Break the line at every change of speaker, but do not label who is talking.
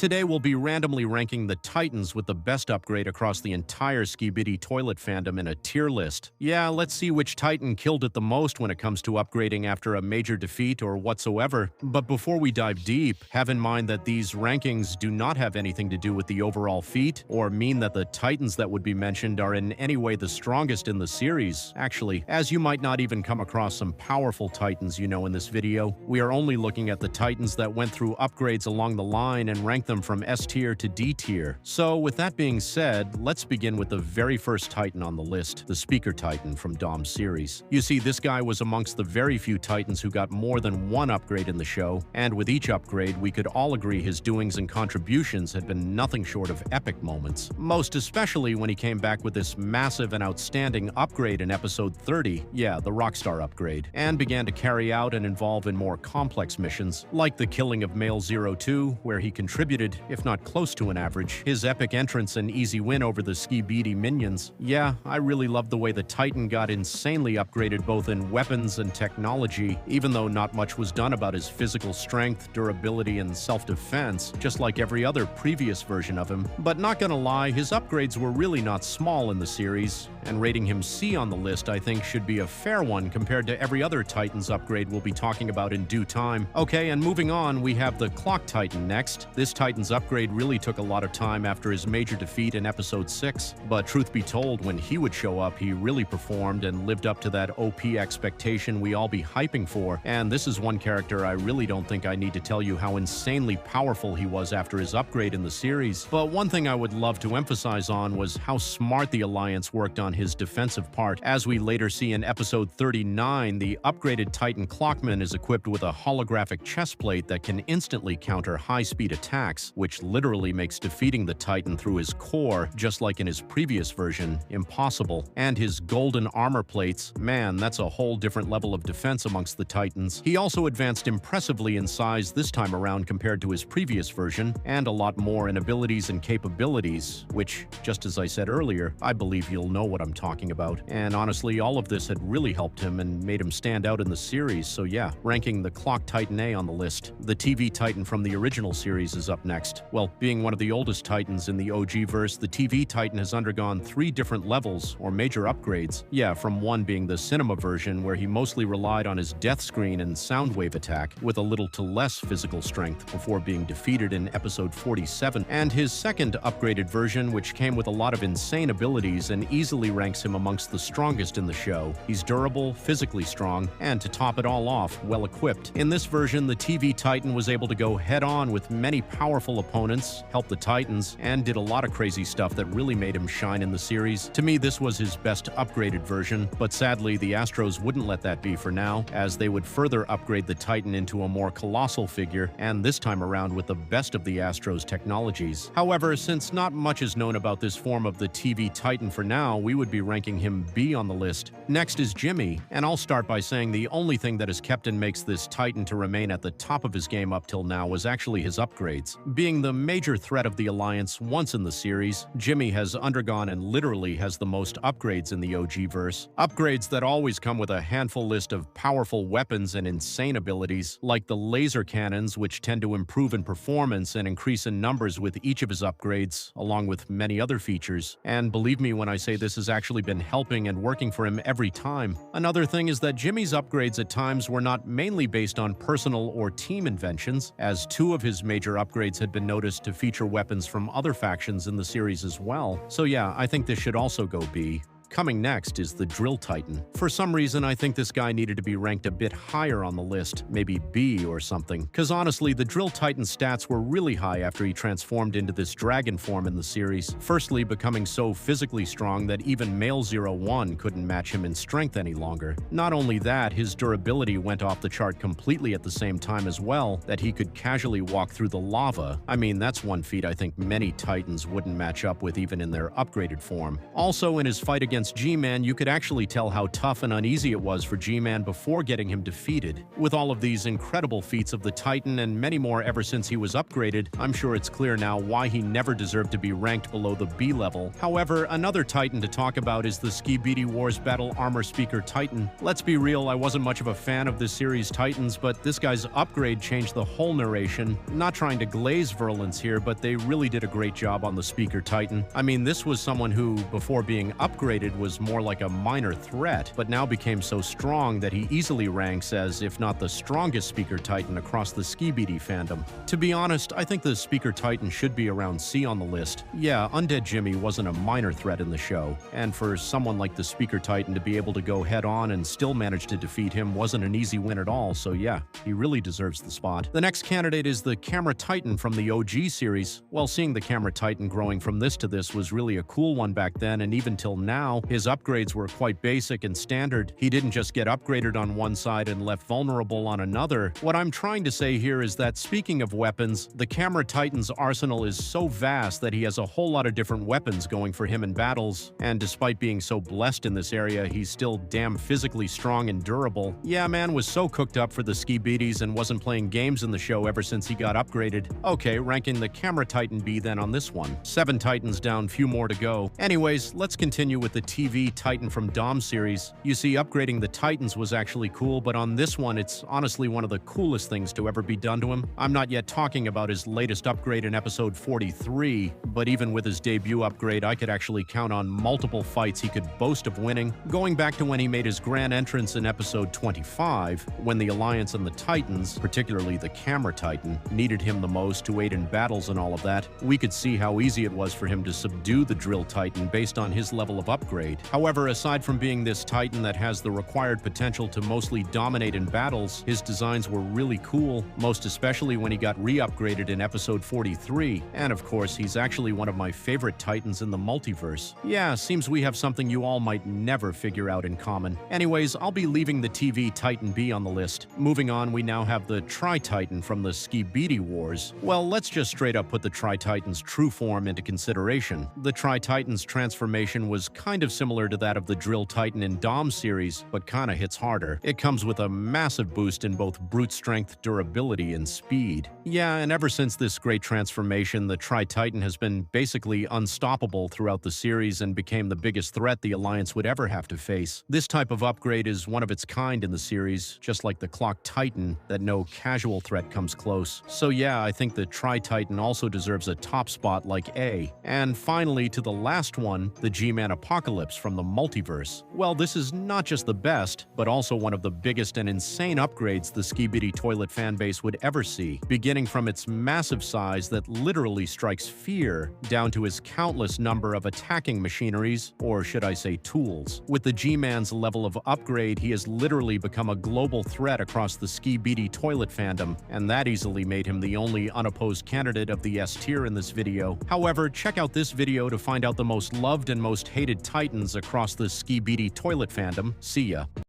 Today we'll be randomly ranking the Titans with the best upgrade across the entire Skibidi toilet fandom in a tier list. Yeah, let's see which Titan killed it the most when it comes to upgrading after a major defeat or whatsoever. But before we dive deep, have in mind that these rankings do not have anything to do with the overall feat, or mean that the Titans that would be mentioned are in any way the strongest in the series. Actually, as you might not even come across some powerful Titans you know in this video, we are only looking at the Titans that went through upgrades along the line and ranked them from S tier to D tier. So with that being said, let's begin with the very first Titan on the list, the Speaker Titan from Dom's series. You see, this guy was amongst the very few Titans who got more than one upgrade in the show, and with each upgrade we could all agree his doings and contributions had been nothing short of epic moments. Most especially when he came back with this massive and outstanding upgrade in episode 30, yeah, the Rockstar upgrade, and began to carry out and involve in more complex missions, like the killing of Male 02, where he contributed, if not close to an average, his epic entrance and easy win over the Skibidi minions. Yeah, I really love the way the Titan got insanely upgraded both in weapons and technology, even though not much was done about his physical strength, durability, and self-defense, just like every other previous version of him. But not gonna lie, his upgrades were really not small in the series, and rating him C on the list I think should be a fair one compared to every other Titan's upgrade we'll be talking about in due time. Okay, and moving on, we have the Clock Titan next. This Titan's upgrade really took a lot of time after his major defeat in episode 6, but truth be told, when he would show up, he really performed and lived up to that OP expectation we all be hyping for, and this is one character I really don't think I need to tell you how insanely powerful he was after his upgrade in the series. But one thing I would love to emphasize on was how smart the Alliance worked on his defensive part. As we later see in episode 39, the upgraded Titan Clockman is equipped with a holographic chestplate that can instantly counter high-speed attacks, which literally makes defeating the Titan through his core, just like in his previous version, impossible. And his golden armor plates, man, that's a whole different level of defense amongst the Titans. He also advanced impressively in size this time around compared to his previous version, and a lot more in abilities and capabilities, which, just as I said earlier, I believe you'll know what I'm talking about. And honestly, all of this had really helped him and made him stand out in the series, so yeah, ranking the Clock Titan A on the list. The TV Titan from the original series is up next. Well, being one of the oldest Titans in the OG-verse, the TV Titan has undergone 3 different levels, or major upgrades. Yeah, from one being the cinema version, where he mostly relied on his death screen and sound wave attack, with a little to less physical strength before being defeated in episode 47, and his second upgraded version, which came with a lot of insane abilities and easily ranks him amongst the strongest in the show. He's durable, physically strong, and to top it all off, well-equipped. In this version, the TV Titan was able to go head-on with many powerful opponents, help the Titans, and did a lot of crazy stuff that really made him shine in the series. To me, this was his best upgraded version, but sadly, the Astros wouldn't let that be for now, as they would further upgrade the Titan into a more colossal figure, and this time around with the best of the Astros technologies. However, since not much is known about this form of the TV Titan for now, we would be ranking him B on the list. Next is Jimmy, and I'll start by saying the only thing that has kept and makes this Titan to remain at the top of his game up till now was actually his upgrades. Being the major threat of the Alliance once in the series, Jimmy has undergone and literally has the most upgrades in the OG-verse. Upgrades that always come with a handful list of powerful weapons and insane abilities, like the laser cannons, which tend to improve in performance and increase in numbers with each of his upgrades, along with many other features. And believe me when I say this has actually been helping and working for him every time. Another thing is that Jimmy's upgrades at times were not mainly based on personal or team inventions, as 2 of his major upgrades had been noticed to feature weapons from other factions in the series as well. So yeah, I think this should also go B. Coming next is the Drill Titan. For some reason, I think this guy needed to be ranked a bit higher on the list, maybe B or something. Cause honestly, the Drill Titan stats were really high after he transformed into this dragon form in the series, firstly becoming so physically strong that even Male 01 couldn't match him in strength any longer. Not only that, his durability went off the chart completely at the same time as well, that he could casually walk through the lava. I mean, that's one feat I think many Titans wouldn't match up with even in their upgraded form. Also, in his fight against against G-Man, you could actually tell how tough and uneasy it was for G-Man before getting him defeated. With all of these incredible feats of the Titan and many more ever since he was upgraded, I'm sure it's clear now why he never deserved to be ranked below the B level. However, another Titan to talk about is the Skibidi Wars Battle Armor Speaker Titan. Let's be real, I wasn't much of a fan of this series' Titans, but this guy's upgrade changed the whole narration. Not trying to glaze virulence here, but they really did a great job on the Speaker Titan. I mean, this was someone who, before being upgraded, was more like a minor threat, but now became so strong that he easily ranks as, if not the strongest Speaker Titan across the Skibidi fandom. To be honest, I think the Speaker Titan should be around C on the list. Yeah, Undead Jimmy wasn't a minor threat in the show, and for someone like the Speaker Titan to be able to go head-on and still manage to defeat him wasn't an easy win at all, so yeah, he really deserves the spot. The next candidate is the Camera Titan from the OG series. Well, seeing the Camera Titan growing from this to this was really a cool one back then, and even till now, his upgrades were quite basic and standard. He didn't just get upgraded on one side and left vulnerable on another. What I'm trying to say here is that, speaking of weapons, the Camera Titan's arsenal is so vast that he has a whole lot of different weapons going for him in battles, and despite being so blessed in this area, he's still damn physically strong and durable. Yeah, man was so cooked up for the Skibidis and wasn't playing games in the show ever since he got upgraded. Okay, ranking the Camera Titan B then on this one. 7 Titans down, few more to go. Anyways, let's continue with the TV Titan from Dom series. You see, upgrading the Titans was actually cool, but on this one, it's honestly one of the coolest things to ever be done to him. I'm not yet talking about his latest upgrade in episode 43, but even with his debut upgrade, I could actually count on multiple fights he could boast of winning. Going back to when he made his grand entrance in episode 25, when the Alliance and the Titans, particularly the Camera Titan, needed him the most to aid in battles and all of that, we could see how easy it was for him to subdue the Drill Titan based on his level of upgrade. However, aside from being this Titan that has the required potential to mostly dominate in battles, his designs were really cool, most especially when he got re-upgraded in episode 43, and of course, he's actually one of my favorite Titans in the multiverse. Yeah, seems we have something you all might never figure out in common. Anyways, I'll be leaving the TV Titan B on the list. Moving on, we now have the Tri-Titan from the Skibidi Wars. Well, let's just straight up put the Tri-Titan's true form into consideration. The Tri-Titan's transformation was kind of similar to that of the Drill Titan in Dom series, but kinda hits harder. It comes with a massive boost in both brute strength, durability, and speed. Yeah, and ever since this great transformation, the Tri-Titan has been basically unstoppable throughout the series and became the biggest threat the Alliance would ever have to face. This type of upgrade is one of its kind in the series, just like the Clock Titan, that no casual threat comes close. So yeah, I think the Tri-Titan also deserves a top spot like A. And finally, to the last one, the G-Man Apocalypse from the multiverse. Well, this is not just the best, but also one of the biggest and insane upgrades the Skibidi Toilet fanbase would ever see, beginning from its massive size that literally strikes fear, down to his countless number of attacking machineries, or should I say tools. With the G-Man's level of upgrade, he has literally become a global threat across the Skibidi Toilet fandom, and that easily made him the only unopposed candidate of the S tier in this video. However, check out this video to find out the most loved and most hated Titans across the Skibidi Toilet fandom. See ya.